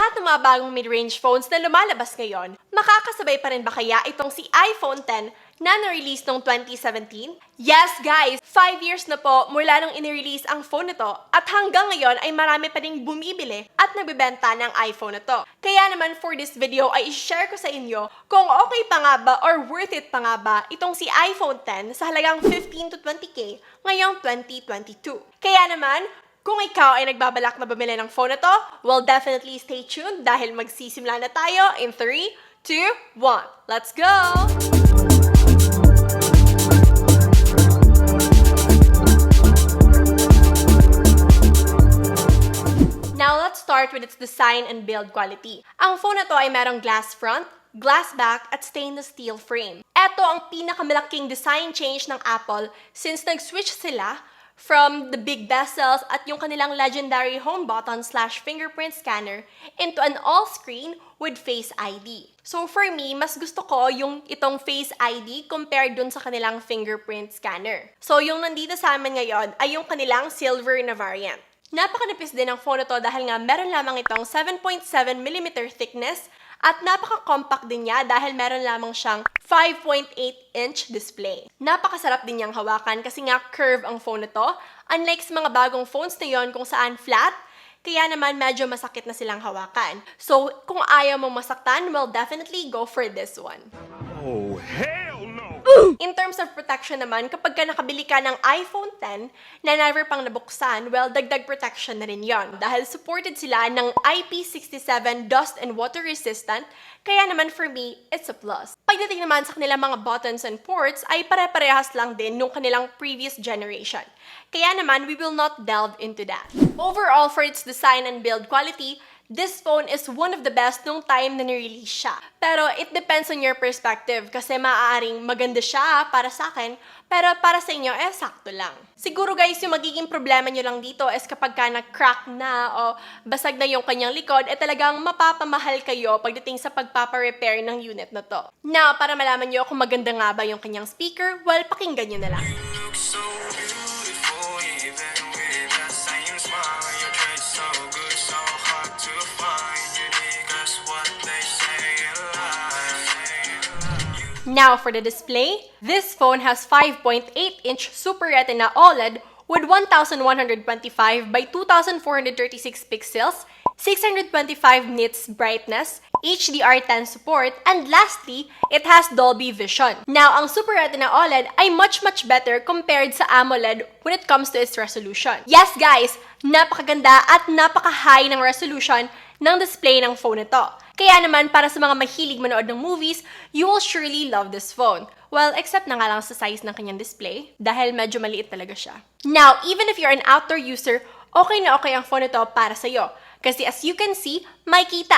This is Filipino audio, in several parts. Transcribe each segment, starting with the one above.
lahat ng mga bagong mid-range phones na lumalabas ngayon, makakasabay pa rin ba kaya itong si iPhone X na na-release noong 2017? Yes guys, 5 years na po mula nung in-release ang phone na to at hanggang ngayon ay marami pa ding bumibili at nagbebenta ng iPhone na to. Kaya naman for this video ay i-share ko sa inyo kung okay pa nga ba or worth it pa nga ba itong si iPhone X sa halagang 15 to 20k ngayong 2022. Kaya naman, kung ikaw ay nagbabalak na bumili ng phone na to, well definitely stay tuned dahil magsisimula na tayo in 3, 2, 1. Let's go! Now, let's start with its design and build quality. Ang phone na to ay merong glass front, glass back, at stainless steel frame. Ito ang pinakamalaking design change ng Apple since nag-switch sila from the big bezels at yung kanilang legendary home button / fingerprint scanner into an all-screen with Face ID. So for me, mas gusto ko yung itong Face ID compared dun sa kanilang fingerprint scanner. So yung nandito sa amin ngayon ay yung kanilang silver na variant. Napakanipis din ang phone na to dahil nga meron lamang itong 7.7mm thickness at napaka-compact din niya dahil meron lamang siyang 5.8-inch display. Napakasarap din niyang hawakan kasi nga curve ang phone na to. Unlike sa mga bagong phones na yon kung saan flat, kaya naman medyo masakit na silang hawakan. So, kung ayaw mong masaktan, well, definitely go for this one. Oh, hell no! In terms of protection naman, kapag ka nakabili ka ng iPhone X na never pang nabuksan, well, dagdag protection na rin yon dahil supported sila ng IP67 dust and water resistant, kaya naman for me, it's a plus. Pagdating naman sa kanilang mga buttons and ports, ay pare-parehas lang din nung kanilang previous generation. Kaya naman, we will not delve into that. Overall, for its design and build quality, this phone is one of the best nung time na nirelease siya. Pero it depends on your perspective kasi maaaring maganda siya para sa akin, pero para sa inyo, sakto lang. Siguro guys, yung magiging problema nyo lang dito is kapag ka nag-crack na o basag na yung kanyang likod, talagang mapapamahal kayo pagdating sa pagpaparepair ng unit na to. Now, para malaman nyo kung maganda nga ba yung kanyang speaker, well, pakinggan nyo na lang. Now for the display, this phone has 5.8-inch Super Retina OLED with 1125 by 2436 pixels, 625 nits brightness, HDR10 support, and lastly, it has Dolby Vision. Now, ang Super Retina OLED ay much better compared sa AMOLED when it comes to its resolution. Yes guys, napakaganda at napaka-high ng resolution ng display ng phone nito. Kaya naman, para sa mga mahilig manood ng movies, you will surely love this phone. Well, except na nga lang sa size ng kanyang display, dahil medyo maliit talaga siya. Now, even if you're an outdoor user, okay na okay ang phone nito para sa'yo. Kasi as you can see, makita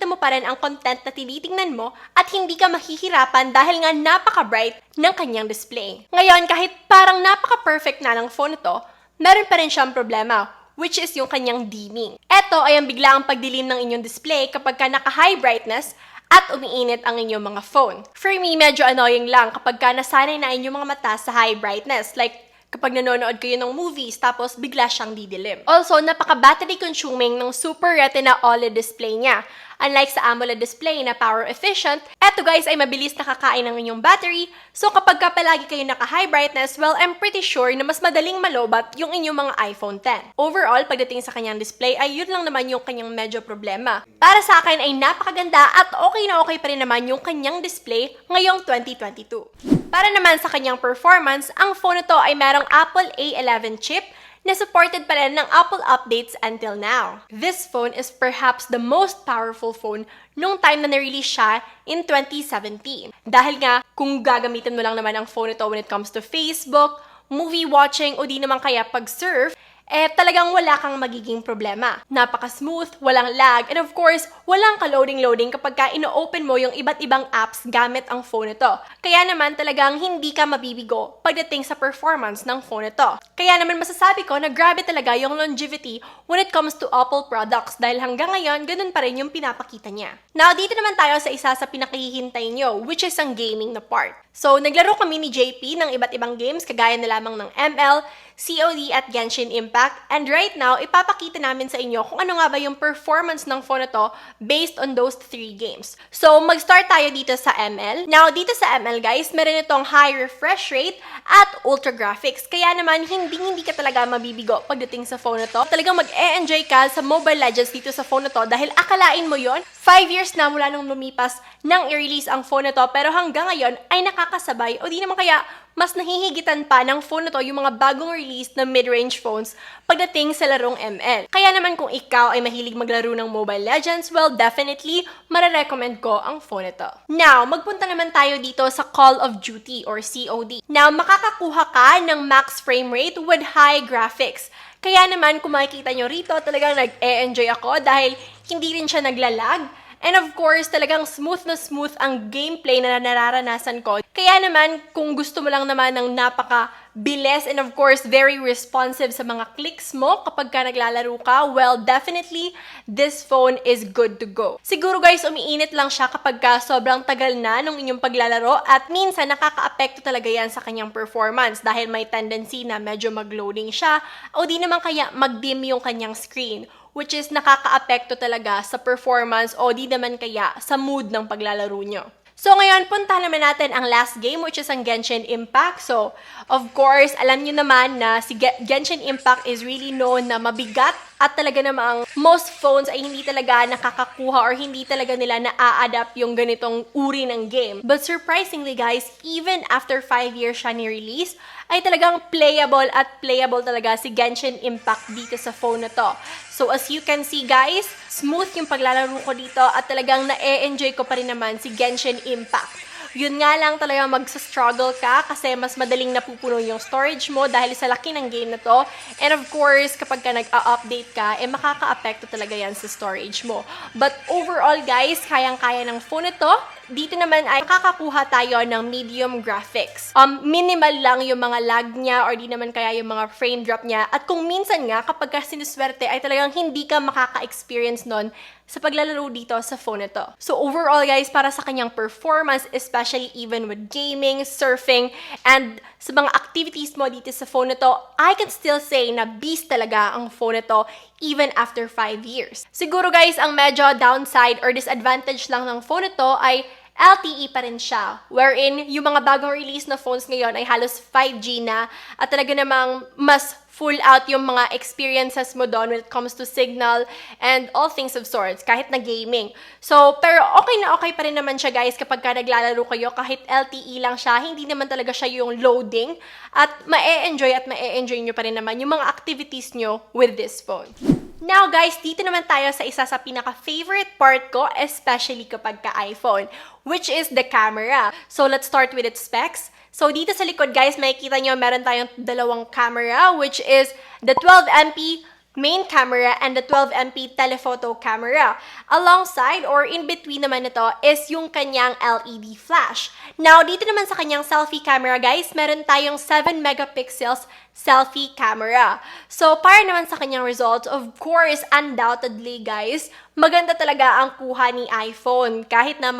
mo pa rin ang content na tinitingnan mo at hindi ka mahihirapan dahil nga napaka-bright ng kanyang display. Ngayon, kahit parang napaka-perfect na ng phone nito, meron pa rin siyang problema, which is yung kanyang dimming. Ito ay ang biglaang pagdilim ng inyong display kapag ka naka-high brightness at umiinit ang inyong mga phone. For me, medyo annoying lang kapag ka nasanay na inyong mga mata sa high brightness, like kapag nanonood kayo ng movies tapos bigla siyang didilim. Also, napaka-battery consuming ng Super Retina OLED display niya. Unlike sa AMOLED display na power efficient, eto guys ay mabilis nakakain ng inyong battery. So kapag ka palagi kayo naka-high brightness, well, I'm pretty sure na mas madaling malobat yung inyong mga iPhone X. Overall, pagdating sa kanyang display, ay yun lang naman yung kanyang medyo problema. Para sa akin ay napakaganda at okay na okay pa rin naman yung kanyang display ngayong 2022. Para naman sa kanyang performance, ang phone na to ay merong Apple A11 chip na supported pa rin ng Apple updates until now. This phone is perhaps the most powerful phone nung time na na-release siya in 2017. Dahil nga, kung gagamitin mo lang naman ang phone ito when it comes to Facebook, movie watching, o di naman kaya pag-surf, talagang wala kang magiging problema. Napaka-smooth, walang lag, and of course, walang ka-loading-loading kapag ka ino-open mo yung iba't ibang apps gamit ang phone ito. Kaya naman talagang hindi ka mabibigo pagdating sa performance ng phone ito. Kaya naman masasabi ko na grabe talaga yung longevity when it comes to Apple products dahil hanggang ngayon, ganun pa rin yung pinapakita niya. Now, dito naman tayo sa isa sa pinakihintay nyo, which is ang gaming na part. So, naglaro kami ni JP ng iba't ibang games kagaya na lamang ng ML, COD at Genshin Impact. And right now, ipapakita namin sa inyo kung ano nga ba yung performance ng phone na to based on those 3 games. So, mag-start tayo dito sa ML. Now, dito sa ML guys, meron itong high refresh rate at ultra graphics. Kaya naman, hindi ka talaga mabibigo pagdating sa phone na to. Talagang mag-e-enjoy ka sa Mobile Legends dito sa phone na to dahil akalain mo yon 5 years na mula nung lumipas nang i-release ang phone na to, pero hanggang ngayon ay nakakasabay o di naman kaya mas nahihigitan pa ng phone na to yung mga bagong release na mid-range phones pagdating sa larong ML. Kaya naman kung ikaw ay mahilig maglaro ng Mobile Legends, well, definitely, marirecommend ko ang phone na to. Now, magpunta naman tayo dito sa Call of Duty or COD. Now, makakakuha ka ng max frame rate with high graphics. Kaya naman, kung makikita nyo rito, talagang nag-e-enjoy ako dahil hindi rin siya naglalag. And of course, talagang smooth na smooth ang gameplay na nararanasan ko. Kaya naman, kung gusto mo lang naman ng napaka-bilis and of course, very responsive sa mga clicks mo kapag ka naglalaro ka, well, definitely, this phone is good to go. Siguro guys, umiinit lang siya kapag ka sobrang tagal na nung inyong paglalaro at minsan nakaka-apekto talaga yan sa kanyang performance dahil may tendency na medyo mag-loading siya o di naman kaya mag-dim yung kanyang screen, which is nakaka-apekto talaga sa performance o di naman kaya sa mood ng paglalaro nyo. So ngayon, punta naman natin ang last game which is ang Genshin Impact. So, of course, alam nyo naman na si Genshin Impact is really known na mabigat at talaga namang most phones ay hindi talaga nakakakuha or hindi talaga nila na-a-adapt yung ganitong uri ng game. But surprisingly guys, even after 5 years siya ni-release, ay talagang playable talaga si Genshin Impact dito sa phone na to. So as you can see guys, smooth yung paglalaro ko dito at talagang na-e-enjoy ko pa rin naman si Genshin Impact. Yun nga lang talaga magsa-struggle ka kasi mas madaling napupuno yung storage mo dahil sa laki ng game na to. And of course, kapag ka nag-update ka, makaka-apekto talaga yan sa storage mo. But overall guys, kayang-kaya ng phone na to. Dito naman ay makakakuha tayo ng medium graphics. Minimal lang yung mga lag niya or di naman kaya yung mga frame drop niya. At kung minsan nga, kapag ka sinuswerte ay talagang hindi ka makaka-experience nun sa paglalaro dito sa phone na to. So overall guys, para sa kanyang performance, especially even with gaming, surfing, and sa mga activities mo dito sa phone na to, I can still say na beast talaga ang phone na to even after 5 years. Siguro guys, ang medyo downside or disadvantage lang ng phone na to ay LTE pa rin siya, wherein yung mga bagong release na phones ngayon ay halos 5G na at talaga namang mas full out yung mga experiences mo doon when it comes to signal and all things of sorts, kahit na gaming. So, pero okay pa rin naman siya guys kapag ka naglalaro kayo, kahit LTE lang siya, hindi naman talaga siya yung loading at ma-e-enjoy nyo pa rin naman yung mga activities nyo with this phone. Now guys, dito naman tayo sa isa sa pinaka-favorite part ko, especially kapag ka iPhone, which is the camera. So let's start with its specs. So dito sa likod guys, makikita nyo meron tayong dalawang camera, which is the 12MP main camera and the 12MP telephoto camera. Alongside or in between naman nito is yung kanyang LED flash. Now, dito naman sa kanyang selfie camera guys, meron tayong 7 megapixels selfie camera. So, para naman sa kanyang results, of course, undoubtedly guys, maganda talaga ang kuha ni iPhone. Kahit na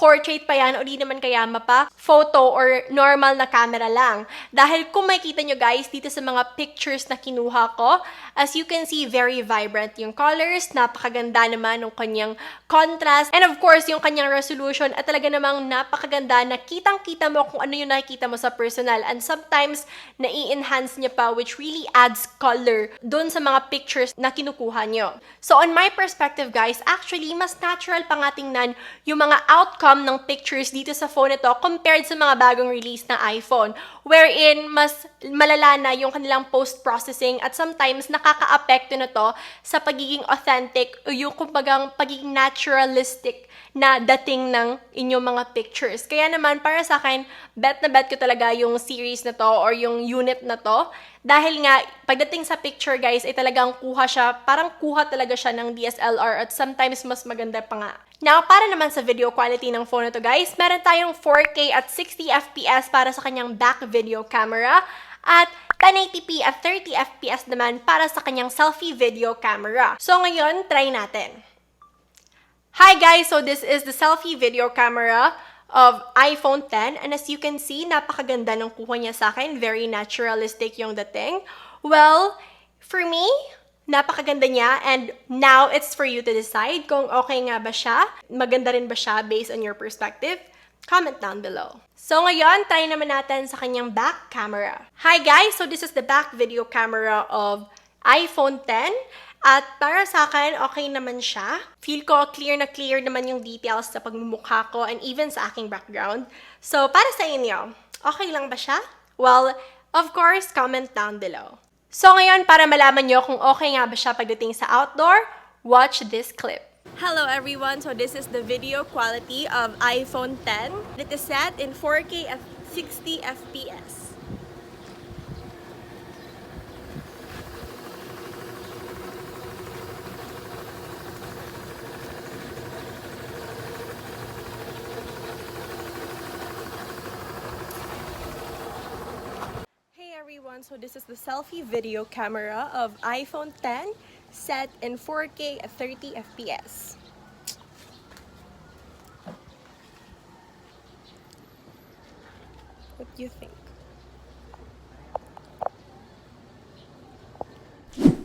portrait pa yan o di naman kaya photo or normal na camera lang. Dahil kung makikita nyo guys, dito sa mga pictures na kinuha ko, as you can see, very vibrant yung colors, napakaganda naman ng kanyang contrast, and of course, yung kanyang resolution at talaga namang napakaganda na kitang-kita mo kung ano yung nakikita mo sa personal and sometimes, nai-enhance niya pa which really adds color dun sa mga pictures na kinukuha nyo. So, on my perspective guys, actually, mas natural pa nga tingnan yung mga outcome ng pictures dito sa phone ito compared sa mga bagong release na iPhone, wherein mas malala na yung kanilang post-processing at sometimes nakaka-apekto na to sa pagiging authentic o yung kumbagang pagiging naturalistic na dating ng inyong mga pictures. Kaya naman, para sa akin, bet na bet ko talaga yung series na to or yung unit na to. Dahil nga, pagdating sa picture guys, ay talagang parang kuha talaga siya ng DSLR at sometimes mas maganda pa nga. Now, para naman sa video quality ng phone na to guys, meron tayong 4K at 60fps para sa kanyang back video camera at 1080p at 30fps naman para sa kanyang selfie video camera. So ngayon, try natin. Hi guys! So this is the selfie video camera. of iPhone 10. And as you can see, napakaganda ng kuha niya sa akin. Very naturalistic yung dating. Well, for me, napakaganda niya, and now it's for you to decide kung okay nga ba siya, maganda rin ba siya based on your perspective. Comment down below. So ngayon, try naman natin sa kanyang back camera. Hi guys! So this is the back video camera of iPhone 10. At para sa akin, okay naman siya. Feel ko clear na clear naman yung details sa pagmumukha ko and even sa aking background. So para sa inyo, okay lang ba siya? Well, of course, comment down below. So ngayon, para malaman nyo kung okay nga ba siya pagdating sa outdoor, watch this clip. Hello everyone! So this is the video quality of iPhone 10. It is set in 4K at 60 FPS. Everyone, so this is the selfie video camera of iPhone 10 set in 4K at 30 FPS. What do you think?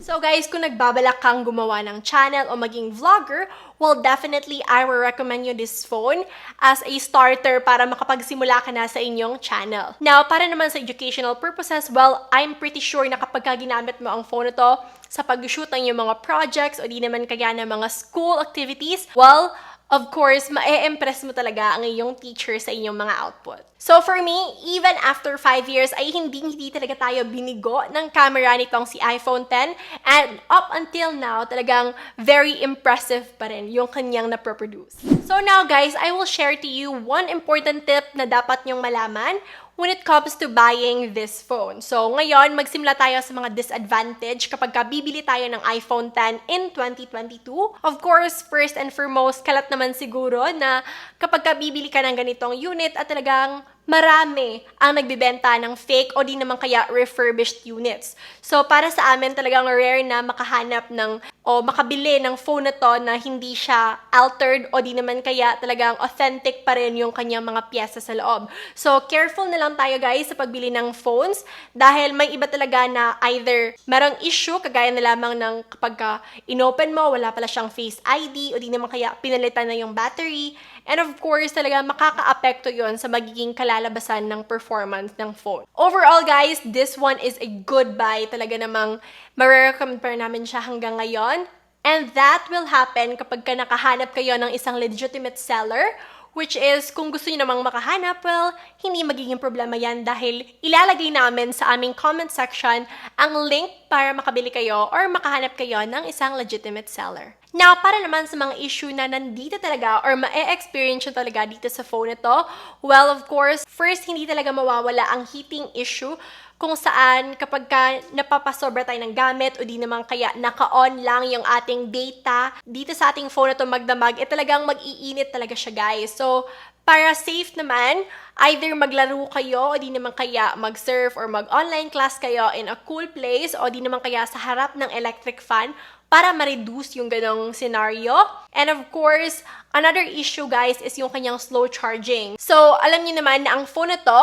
So guys, kung nagbabalak kang gumawa ng channel o maging vlogger, well, definitely I will recommend you this phone as a starter para makapagsimula ka na sa inyong channel. Now, para naman sa educational purposes, well, I'm pretty sure na kapag ginamit mo ang phone na to sa pag-shoot ng iyong mga projects o di naman kaya ng mga school activities, well, of course, ma-e-impress mo talaga ang iyong teacher sa inyong mga output. So for me, even after 5 years, ay hindi talaga tayo binigo ng camera nitong si iPhone 10. And up until now, talagang very impressive pa rin yung kanyang na-produce. So now guys, I will share to you one important tip na dapat nyong malaman when it comes to buying this phone. So ngayon, magsimula tayo sa mga disadvantage kapag bibili tayo ng iPhone 10 in 2022. Of course, first and foremost, kalat naman siguro na kapag bibili ka ng ganitong unit at talagang marami ang nagbibenta ng fake o di naman kaya refurbished units. So, para sa amin, talagang rare na makahanap ng o makabili ng phone na to na hindi siya altered o di naman kaya talagang authentic pa rin yung kanyang mga piyesa sa loob. So, careful na lang tayo guys sa pagbili ng phones dahil may iba talaga na either merong issue, kagaya na lamang ng kapag inopen mo, wala pala siyang Face ID o di naman kaya pinalitan na yung battery. And of course, talaga makaka-apekto yon sa magiging kalalabasan ng performance ng phone. Overall, guys, this one is a good buy. Talaga namang marirecommend pa namin siya hanggang ngayon. And that will happen kapag nakahanap kayo ng isang legitimate seller, which is, kung gusto niyo namang makahanap, well, hindi magiging problema yan dahil ilalagay namin sa aming comment section ang link para makabili kayo or makahanap kayo ng isang legitimate seller. Now, para naman sa mga issue na nandito talaga or ma-experience nyo talaga dito sa phone na to, well, of course, first, hindi talaga mawawala ang heating issue kung saan kapag napapasobra tayo ng gamit o di naman kaya naka-on lang yung ating data dito sa ating phone na to magdamag, talagang mag-iinit talaga siya guys. So, para safe naman, either maglaro kayo o di naman kaya mag-surf or mag-online class kayo in a cool place o di naman kaya sa harap ng electric fan para ma-reduce yung ganong scenario. And of course, another issue guys is yung kanyang slow charging. So, alam niyo naman na ang phone na to,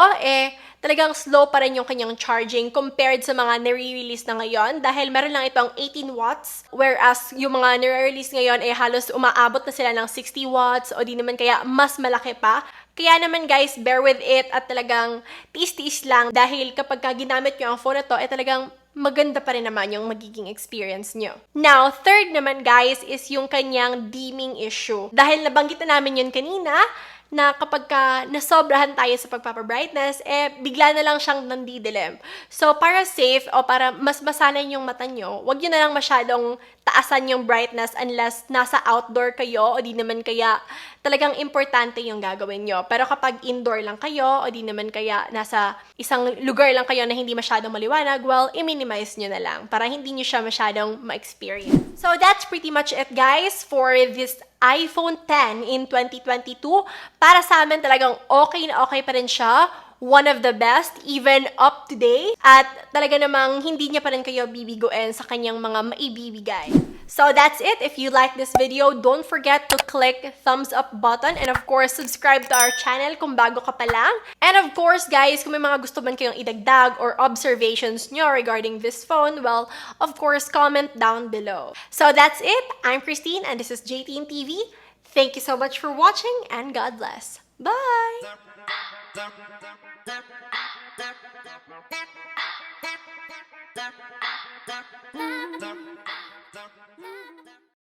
talagang slow pa rin yung kanyang charging compared sa mga nare-release na ngayon dahil meron lang itong 18 watts whereas yung mga nare-release ngayon halos umaabot na sila ng 60 watts o di naman kaya mas malaki pa. Kaya naman guys, bear with it at talagang tiis-tiis lang dahil kapag ginamit nyo ang phone na to, talagang maganda pa rin naman yung magiging experience nyo. Now, third naman guys is yung kanyang dimming issue. Dahil nabanggit na namin yun kanina, na kapag nasobrahan tayo sa pagpapabrightness, bigla na lang siyang nandidilim. So, para safe o para mas masanay yung mata nyo, wag nyo na lang masyadong taasan yung brightness unless nasa outdoor kayo o di naman kaya talagang importante yung gagawin nyo. Pero kapag indoor lang kayo o di naman kaya nasa isang lugar lang kayo na hindi masyadong maliwanag, well, i-minimize nyo na lang para hindi nyo siya masyadong ma-experience. So, that's pretty much it guys for this iPhone 10 in 2022. Para sa amin talagang okay na okay pa rin siya. One of the best, even up to date. At talaga namang hindi niya pa rin kayo bibiguin sa kanyang mga maibibigay. So that's it. If you like this video, don't forget to click thumbs up button and of course, subscribe to our channel kung bago ka pa lang. And of course, guys, kung may mga gusto man kayong idagdag or observations nyo regarding this phone, well, of course, comment down below. So that's it. I'm Christine and this is JTN TV. Thank you so much for watching and God bless. Bye!